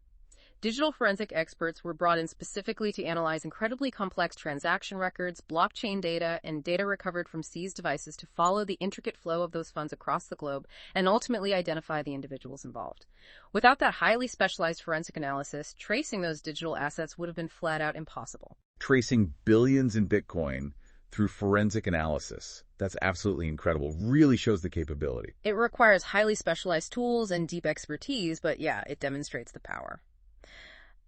Digital forensic experts were brought in specifically to analyze incredibly complex transaction records, blockchain data, and data recovered from seized devices to follow the intricate flow of those funds across the globe and ultimately identify the individuals involved. Without that highly specialized forensic analysis, tracing those digital assets would have been flat out impossible. Tracing billions in Bitcoin through forensic analysis. That's absolutely incredible. Really shows the capability. It requires highly specialized tools and deep expertise, but yeah, it demonstrates the power.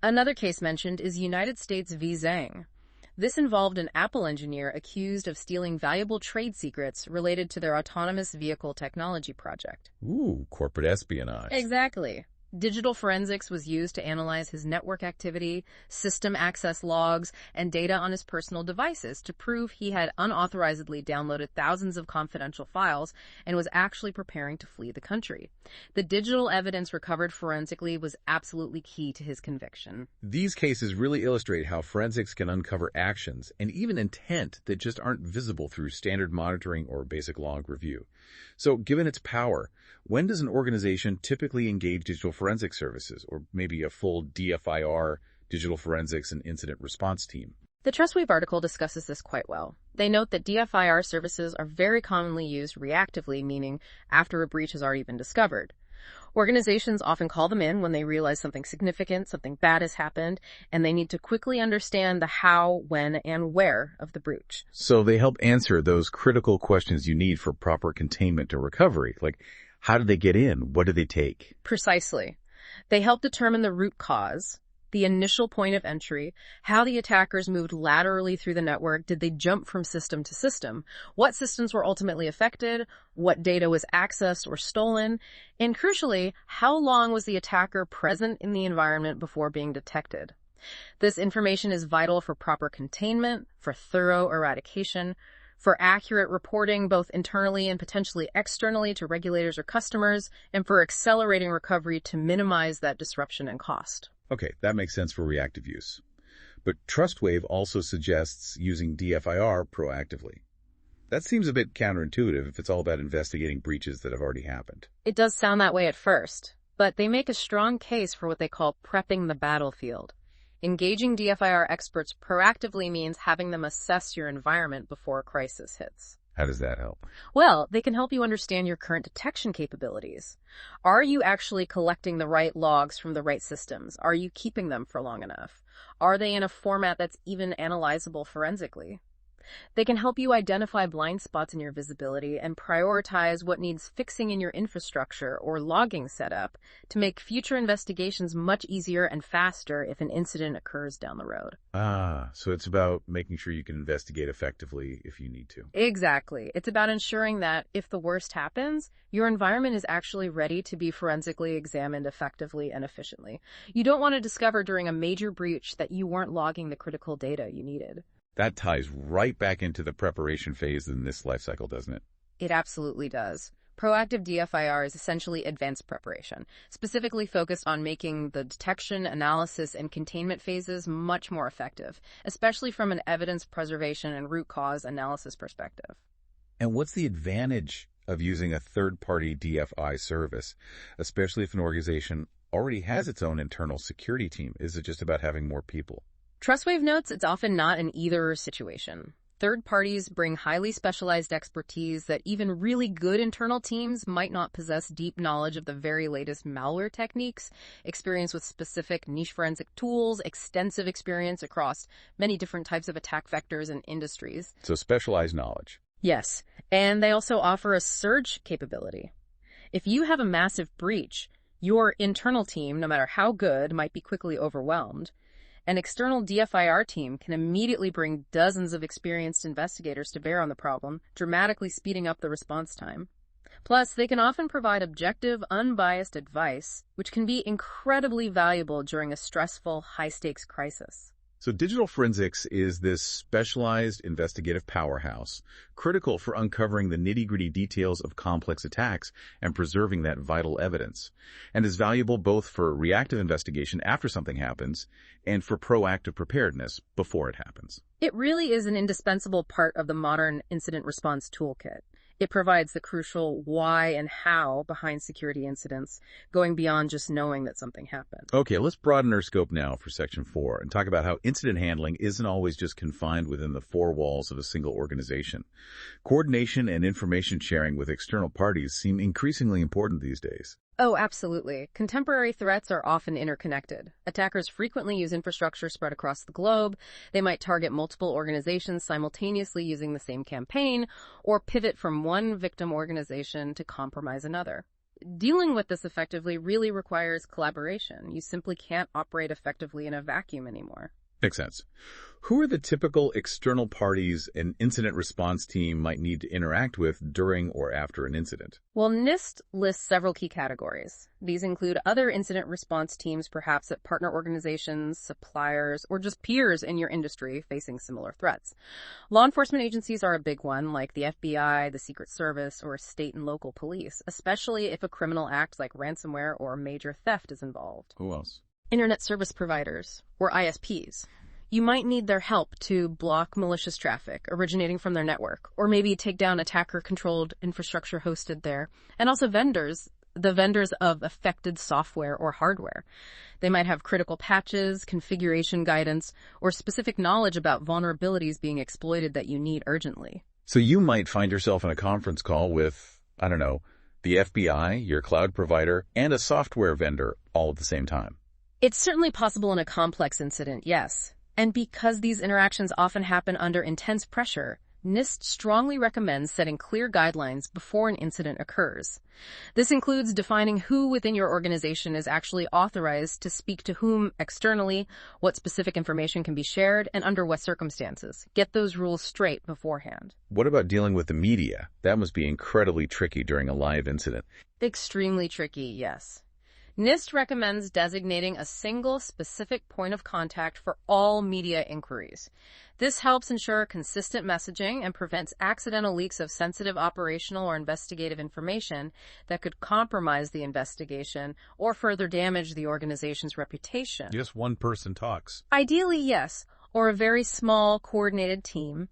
Another case mentioned is United States v. Zhang. This involved an Apple engineer accused of stealing valuable trade secrets related to their autonomous vehicle technology project. Ooh, corporate espionage. Exactly. Digital forensics was used to analyze his network activity, system access logs, and data on his personal devices to prove he had unauthorizedly downloaded thousands of confidential files and was actually preparing to flee the country. The digital evidence recovered forensically was absolutely key to his conviction. These cases really illustrate how forensics can uncover actions and even intent that just aren't visible through standard monitoring or basic log review. So, given its power, when does an organization typically engage digital forensic services, or maybe a full DFIR, digital forensics and incident response team? The TrustWave article discusses this quite well. They note that DFIR services are very commonly used reactively, meaning after a breach has already been discovered. Organizations often call them in when they realize something significant, something bad has happened, and they need to quickly understand the how, when, and where of the breach. So they help answer those critical questions you need for proper containment or recovery, like how did they get in? What did they take? Precisely. They help determine the root cause, the initial point of entry, how the attackers moved laterally through the network, did they jump from system to system, what systems were ultimately affected, what data was accessed or stolen, and crucially, how long was the attacker present in the environment before being detected. This information is vital for proper containment, for thorough eradication, for accurate reporting both internally and potentially externally to regulators or customers, and for accelerating recovery to minimize that disruption and cost. Okay, that makes sense for reactive use. But TrustWave also suggests using DFIR proactively. That seems a bit counterintuitive if it's all about investigating breaches that have already happened. It does sound that way at first, but they make a strong case for what they call prepping the battlefield. Engaging DFIR experts proactively means having them assess your environment before a crisis hits. How does that help? Well, they can help you understand your current detection capabilities. Are you actually collecting the right logs from the right systems? Are you keeping them for long enough? Are they in a format that's even analyzable forensically? They can help you identify blind spots in your visibility and prioritize what needs fixing in your infrastructure or logging setup to make future investigations much easier and faster if an incident occurs down the road. So it's about making sure you can investigate effectively if you need to. Exactly. It's about ensuring that if the worst happens, your environment is actually ready to be forensically examined effectively and efficiently. You don't want to discover during a major breach that you weren't logging the critical data you needed. That ties right back into the preparation phase in this lifecycle, doesn't it? It absolutely does. Proactive DFIR is essentially advanced preparation, specifically focused on making the detection, analysis, and containment phases much more effective, especially from an evidence preservation and root cause analysis perspective. And what's the advantage of using a third-party DFI service, especially if an organization already has its own internal security team? Is it just about having more people? TrustWave notes it's often not an either-or situation. Third parties bring highly specialized expertise that even really good internal teams might not possess deep knowledge of the very latest malware techniques, experience with specific niche forensic tools, extensive experience across many different types of attack vectors and industries. So specialized knowledge. Yes, and they also offer a surge capability. If you have a massive breach, your internal team, no matter how good, might be quickly overwhelmed. An external DFIR team can immediately bring dozens of experienced investigators to bear on the problem, dramatically speeding up the response time. Plus, they can often provide objective, unbiased advice, which can be incredibly valuable during a stressful, high-stakes crisis. So digital forensics is this specialized investigative powerhouse, critical for uncovering the nitty-gritty details of complex attacks and preserving that vital evidence, and is valuable both for reactive investigation after something happens and for proactive preparedness before it happens. It really is an indispensable part of the modern incident response toolkit. It provides the crucial why and how behind security incidents, going beyond just knowing that something happened. Okay, let's broaden our scope now for Section 4 and talk about how incident handling isn't always just confined within the four walls of a single organization. Coordination and information sharing with external parties seem increasingly important these days. Oh, absolutely. Contemporary threats are often interconnected. Attackers frequently use infrastructure spread across the globe. They might target multiple organizations simultaneously using the same campaign, or pivot from one victim organization to compromise another. Dealing with this effectively really requires collaboration. You simply can't operate effectively in a vacuum anymore. Makes sense. Who are the typical external parties an incident response team might need to interact with during or after an incident? Well, NIST lists several key categories. These include other incident response teams, perhaps at partner organizations, suppliers, or just peers in your industry facing similar threats. Law enforcement agencies are a big one, like the FBI, the Secret Service, or state and local police, especially if a criminal act like ransomware or major theft is involved. Who else? Internet service providers, or ISPs. You might need their help to block malicious traffic originating from their network, or maybe take down attacker-controlled infrastructure hosted there. And also vendors, the vendors of affected software or hardware. They might have critical patches, configuration guidance, or specific knowledge about vulnerabilities being exploited that you need urgently. So you might find yourself in a conference call with, the FBI, your cloud provider, and a software vendor all at the same time. It's certainly possible in a complex incident, yes. And because these interactions often happen under intense pressure, NIST strongly recommends setting clear guidelines before an incident occurs. This includes defining who within your organization is actually authorized to speak to whom externally, what specific information can be shared, and under what circumstances. Get those rules straight beforehand. What about dealing with the media? That must be incredibly tricky during a live incident. Extremely tricky, yes. NIST recommends designating a single specific point of contact for all media inquiries. This helps ensure consistent messaging and prevents accidental leaks of sensitive operational or investigative information that could compromise the investigation or further damage the organization's reputation. Just one person talks. Ideally, yes, or a very small, coordinated team.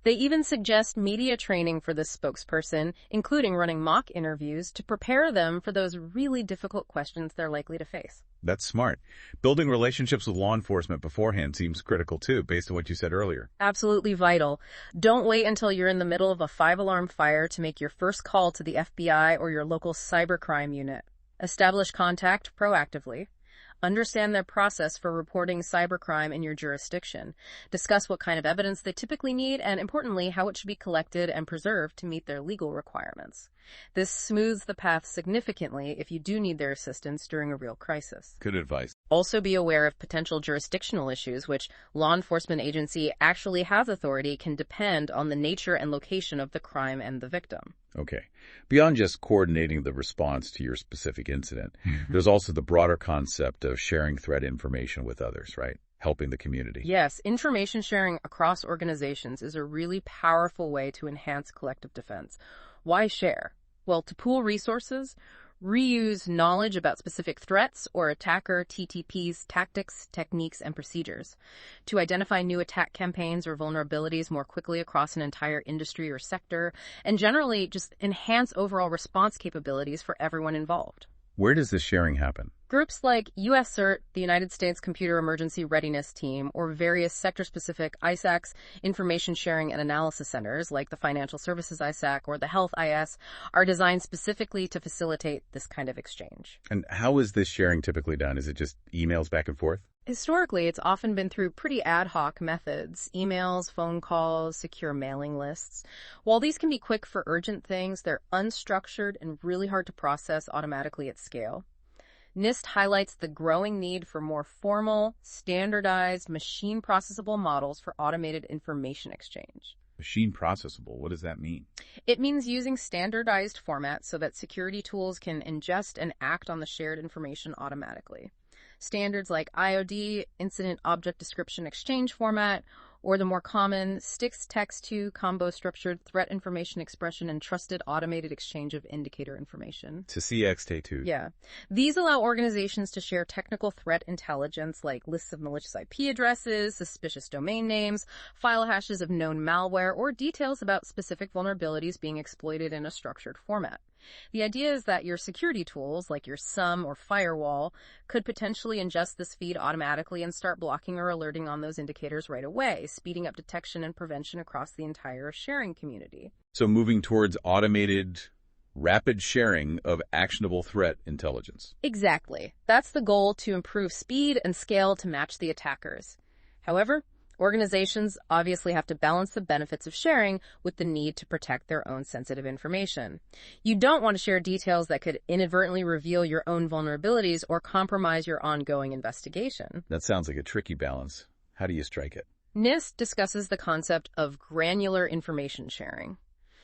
They even suggest media training for this spokesperson, including running mock interviews to prepare them for those really difficult questions they're likely to face. That's smart. Building relationships with law enforcement beforehand seems critical too, based on what you said earlier. Absolutely vital. Don't wait until you're in the middle of a 5-alarm fire to make your first call to the FBI or your local cybercrime unit. Establish contact proactively. Understand their process for reporting cybercrime in your jurisdiction. Discuss what kind of evidence they typically need and, importantly, how it should be collected and preserved to meet their legal requirements. This smooths the path significantly if you do need their assistance during a real crisis. Good advice. Also be aware of potential jurisdictional issues, which law enforcement agency actually has authority can depend on the nature and location of the crime and the victim. Okay. Beyond just coordinating the response to your specific incident, there's also the broader concept of sharing threat information with others, right? Helping the community. Yes, information sharing across organizations is a really powerful way to enhance collective defense. Why share? Well, to pool resources, reuse knowledge about specific threats or attacker TTPs, tactics, techniques, and procedures, to identify new attack campaigns or vulnerabilities more quickly across an entire industry or sector, and generally just enhance overall response capabilities for everyone involved. Where does this sharing happen? Groups like US CERT, the United States Computer Emergency Readiness Team, or various sector-specific ISACs, information sharing and analysis centers like the Financial Services ISAC or the Health IS, are designed specifically to facilitate this kind of exchange. And how is this sharing typically done? Is it just emails back and forth? Historically, it's often been through pretty ad hoc methods, emails, phone calls, secure mailing lists. While these can be quick for urgent things, they're unstructured and really hard to process automatically at scale. NIST highlights the growing need for more formal, standardized, machine-processable models for automated information exchange. Machine processable, what does that mean? It means using standardized formats so that security tools can ingest and act on the shared information automatically. Standards like IOD, Incident Object Description Exchange Format, or the more common STIX Text-to Combo Structured Threat Information Expression and Trusted Automated Exchange of Indicator Information. To CXT2. Yeah. These allow organizations to share technical threat intelligence like lists of malicious IP addresses, suspicious domain names, file hashes of known malware, or details about specific vulnerabilities being exploited in a structured format. The idea is that your security tools, like your SUM or firewall, could potentially ingest this feed automatically and start blocking or alerting on those indicators right away, speeding up detection and prevention across the entire sharing community. So moving towards automated, rapid sharing of actionable threat intelligence. Exactly. That's the goal, to improve speed and scale to match the attackers. However, organizations obviously have to balance the benefits of sharing with the need to protect their own sensitive information. You don't want to share details that could inadvertently reveal your own vulnerabilities or compromise your ongoing investigation. That sounds like a tricky balance. How do you strike it? NIST discusses the concept of granular information sharing.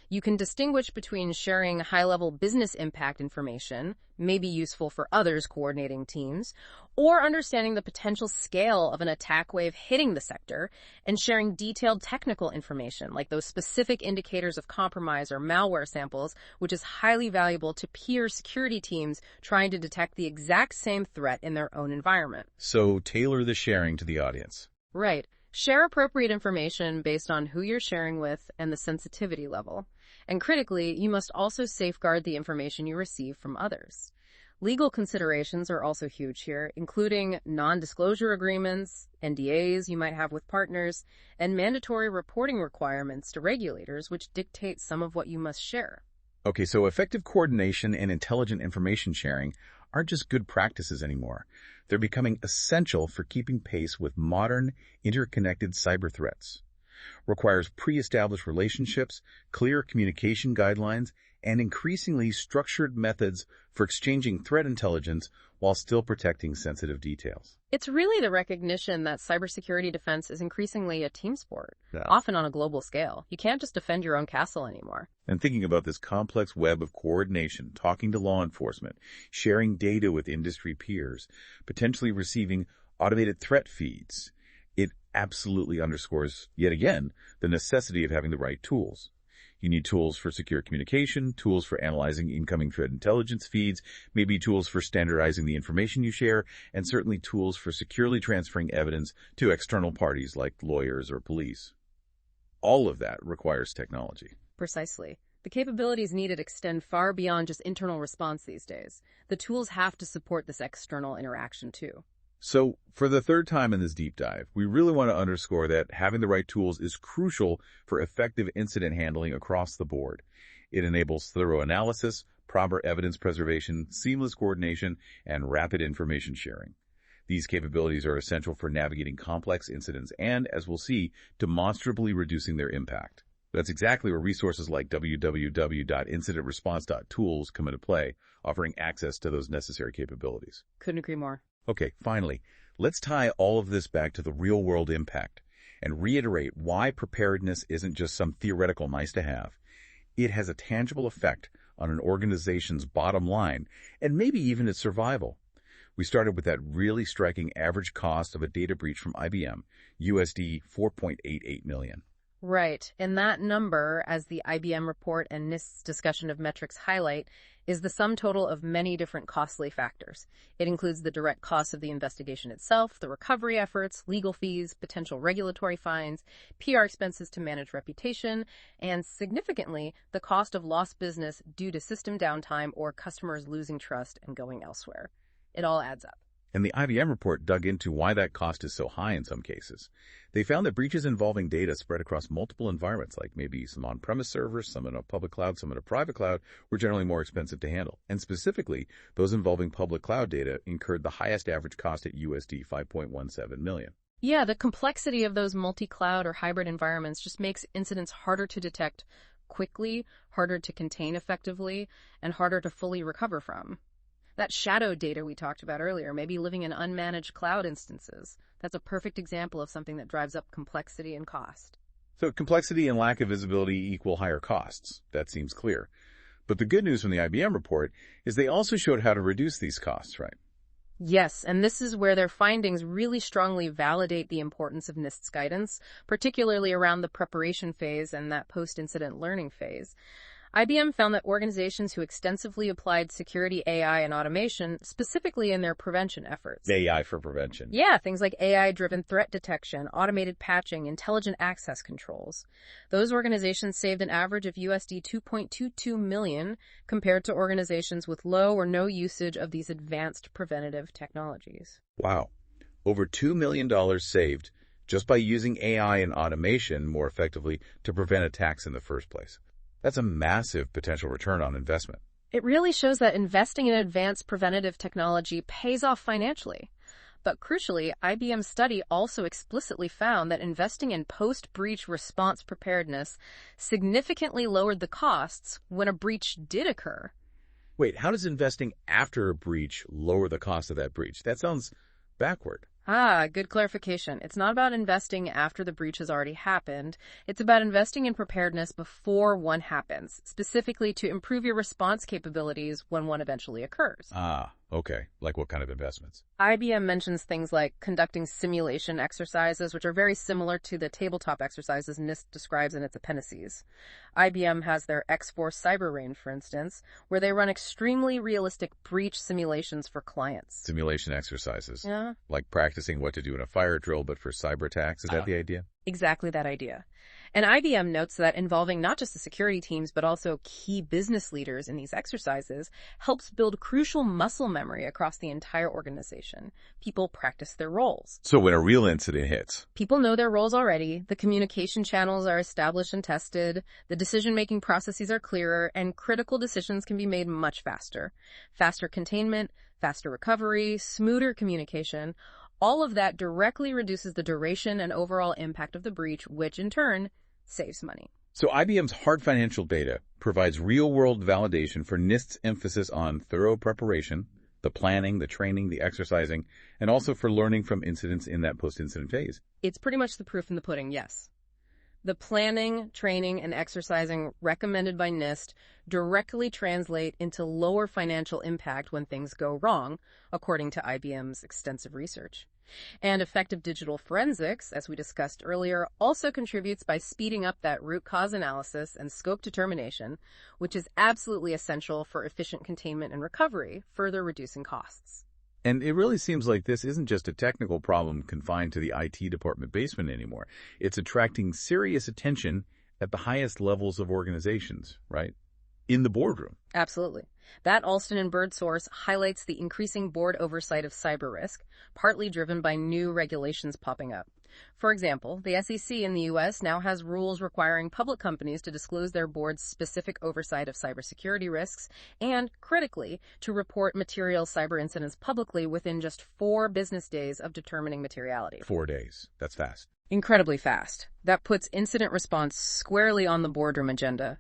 You can distinguish between sharing high-level business impact information, maybe useful for others coordinating teams, or understanding the potential scale of an attack wave hitting the sector, and sharing detailed technical information, like those specific indicators of compromise or malware samples, which is highly valuable to peer security teams trying to detect the exact same threat in their own environment. So tailor the sharing to the audience. Right. Share appropriate information based on who you're sharing with and the sensitivity level. And critically, you must also safeguard the information you receive from others. Legal considerations are also huge here, including non-disclosure agreements, NDAs you might have with partners, and mandatory reporting requirements to regulators which dictate some of what you must share. Okay, so effective coordination and intelligent information sharing aren't just good practices anymore. They're becoming essential for keeping pace with modern, interconnected cyber threats. Requires pre-established relationships, clear communication guidelines, and increasingly structured methods for exchanging threat intelligence while still protecting sensitive details. It's really the recognition that cybersecurity defense is increasingly a team sport, Yeah. often on a global scale. You can't just defend your own castle anymore. And thinking about this complex web of coordination, talking to law enforcement, sharing data with industry peers, potentially receiving automated threat feeds, it absolutely underscores, yet again, the necessity of having the right tools. You need tools for secure communication, tools for analyzing incoming threat intelligence feeds, maybe tools for standardizing the information you share, and certainly tools for securely transferring evidence to external parties like lawyers or police. All of that requires technology. Precisely. The capabilities needed extend far beyond just internal response these days. The tools have to support this external interaction too. So, for the third time in this deep dive, we really want to underscore that having the right tools is crucial for effective incident handling across the board. It enables thorough analysis, proper evidence preservation, seamless coordination, and rapid information sharing. These capabilities are essential for navigating complex incidents and, as we'll see, demonstrably reducing their impact. That's exactly where resources like www.incidentresponse.tools come into play, offering access to those necessary capabilities. Couldn't agree more. Okay, finally, let's tie all of this back to the real-world impact and reiterate why preparedness isn't just some theoretical nice-to-have. It has a tangible effect on an organization's bottom line and maybe even its survival. We started with that really striking average cost of a data breach from IBM, USD 4.88 million. Right. And that number, as the IBM report and NIST's discussion of metrics highlight, is the sum total of many different costly factors. It includes the direct cost of the investigation itself, the recovery efforts, legal fees, potential regulatory fines, PR expenses to manage reputation, and significantly, the cost of lost business due to system downtime or customers losing trust and going elsewhere. It all adds up. And the IBM report dug into why that cost is so high in some cases. They found that breaches involving data spread across multiple environments, like maybe some on-premise servers, some in a public cloud, some in a private cloud, were generally more expensive to handle. And specifically, those involving public cloud data incurred the highest average cost at USD 5.17 million. Yeah, the complexity of those multi-cloud or hybrid environments just makes incidents harder to detect quickly, harder to contain effectively, and harder to fully recover from. That shadow data we talked about earlier, maybe living in unmanaged cloud instances, that's a perfect example of something that drives up complexity and cost. So complexity and lack of visibility equal higher costs. That seems clear. But the good news from the IBM report is they also showed how to reduce these costs, right? Yes, and this is where their findings really strongly validate the importance of NIST's guidance, particularly around the preparation phase and that post-incident learning phase. IBM found that organizations who extensively applied security AI and automation, specifically in their prevention efforts. AI for prevention. Yeah, things like AI-driven threat detection, automated patching, intelligent access controls. Those organizations saved an average of USD 2.22 million compared to organizations with low or no usage of these advanced preventative technologies. Wow. Over $2 million saved just by using AI and automation more effectively to prevent attacks in the first place. That's a massive potential return on investment. It really shows that investing in advanced preventative technology pays off financially. But crucially, IBM's study also explicitly found that investing in post-breach response preparedness significantly lowered the costs when a breach did occur. Wait, how does investing after a breach lower the cost of that breach? That sounds backward. Good clarification. It's not about investing after the breach has already happened. It's about investing in preparedness before one happens, specifically to improve your response capabilities when one eventually occurs. Okay. Like what kind of investments? IBM mentions things like conducting simulation exercises, which are very similar to the tabletop exercises NIST describes in its appendices. IBM has their X-Force Cyber Rain, for instance, where they run extremely realistic breach simulations for clients. Simulation exercises. Yeah. Like practicing what to do in a fire drill, but for cyber attacks. Is that the idea? Exactly that idea. And IBM notes that involving not just the security teams, but also key business leaders in these exercises helps build crucial muscle memory across the entire organization. People practice their roles. So when a real incident hits, People know their roles already, the communication channels are established and tested, the decision-making processes are clearer, and critical decisions can be made much faster. Faster containment, faster recovery, smoother communication, all of that directly reduces the duration and overall impact of the breach, which in turn saves money. So IBM's hard financial data provides real-world validation for NIST's emphasis on thorough preparation, The planning, the training, the exercising, and also for learning from incidents in that post-incident phase. It's pretty much the proof in the pudding, yes. The planning, training, and exercising recommended by NIST directly translate into lower financial impact when things go wrong, according to IBM's extensive research. And effective digital forensics, as we discussed earlier, also contributes by speeding up that root cause analysis and scope determination, which is absolutely essential for efficient containment and recovery, further reducing costs. And it really seems like this isn't just a technical problem confined to the IT department basement anymore. It's attracting serious attention at the highest levels of organizations, right? In the boardroom. Absolutely. That Alston and Bird source highlights the increasing board oversight of cyber risk, partly driven by new regulations popping up. For example, the SEC in the U.S. now has rules requiring public companies to disclose their board's specific oversight of cybersecurity risks and, critically, to report material cyber incidents publicly within just 4 business days of determining materiality. 4 days. That's fast. Incredibly fast. That puts incident response squarely on the boardroom agenda.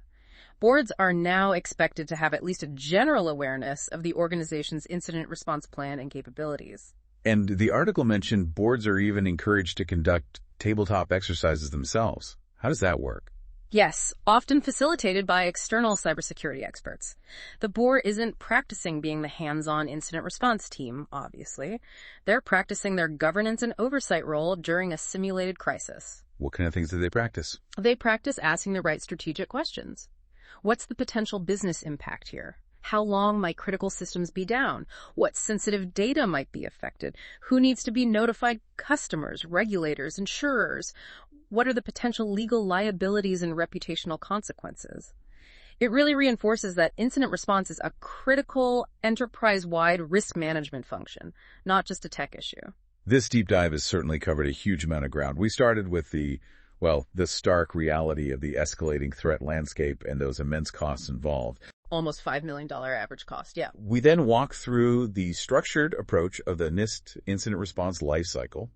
Boards are now expected to have at least a general awareness of the organization's incident response plan and capabilities. And the article mentioned boards are even encouraged to conduct tabletop exercises themselves. How does that work? Yes, often facilitated by external cybersecurity experts. The board isn't practicing being the hands-on incident response team, obviously. They're practicing their governance and oversight role during a simulated crisis. What kind of things do they practice? They practice asking the right strategic questions. What's the potential business impact here? How long might critical systems be down? What sensitive data might be affected? Who needs to be notified? Customers, regulators, insurers? What are the potential legal liabilities and reputational consequences? It really reinforces that incident response is a critical, enterprise-wide risk management function, not just a tech issue. This deep dive has certainly covered a huge amount of ground. We started with the stark reality of the escalating threat landscape and those immense costs involved. Almost $5 million average cost, yeah. We then walk through the structured approach of the NIST incident response lifecycle,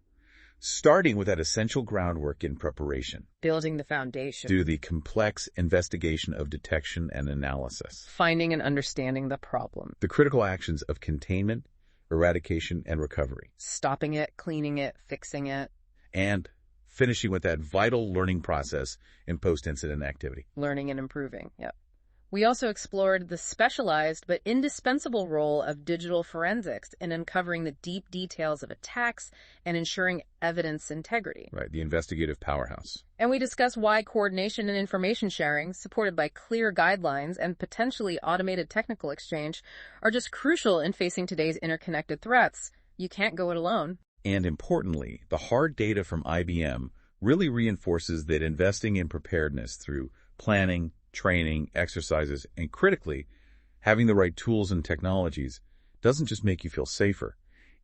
starting with that essential groundwork in preparation. Building the foundation. Do the complex investigation of detection and analysis. Finding and understanding the problem. The critical actions of containment, eradication, and recovery. Stopping it, cleaning it, fixing it. And finishing with that vital learning process in post-incident activity. Learning and improving, yep. We also explored the specialized but indispensable role of digital forensics in uncovering the deep details of attacks and ensuring evidence integrity. Right, the investigative powerhouse. And we discussed why coordination and information sharing, supported by clear guidelines and potentially automated technical exchange, are just crucial in facing today's interconnected threats. You can't go it alone. And importantly, the hard data from IBM really reinforces that investing in preparedness through planning, training, exercises, and critically, having the right tools and technologies doesn't just make you feel safer.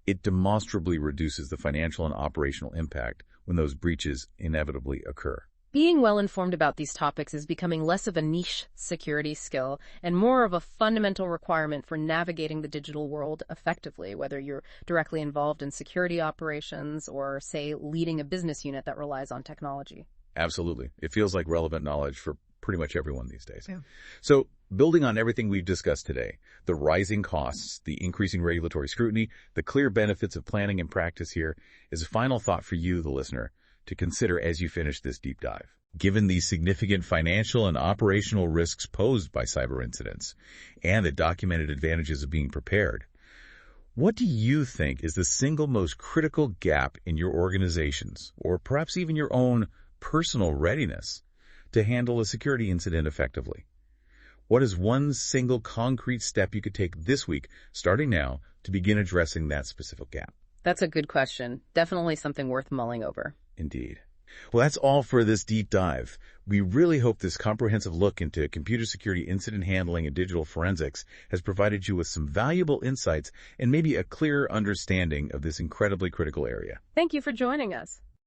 It demonstrably reduces the financial and operational impact when those breaches inevitably occur. Being well-informed about these topics is becoming less of a niche security skill and more of a fundamental requirement for navigating the digital world effectively, whether you're directly involved in security operations or, say, leading a business unit that relies on technology. Absolutely. It feels like relevant knowledge for pretty much everyone these days. Yeah. So, building on everything we've discussed today, the rising costs, the increasing regulatory scrutiny, the clear benefits of planning and practice here is a final thought for you, the listener, to consider as you finish this deep dive. Given the significant financial and operational risks posed by cyber incidents and the documented advantages of being prepared, what do you think is the single most critical gap in your organizations, or perhaps even your own personal readiness, to handle a security incident effectively? What is one single concrete step you could take this week, starting now, to begin addressing that specific gap? That's a good question. Definitely something worth mulling over. Indeed. Well, that's all for this deep dive. We really hope this comprehensive look into computer security incident handling and digital forensics has provided you with some valuable insights and maybe a clearer understanding of this incredibly critical area. Thank you for joining us.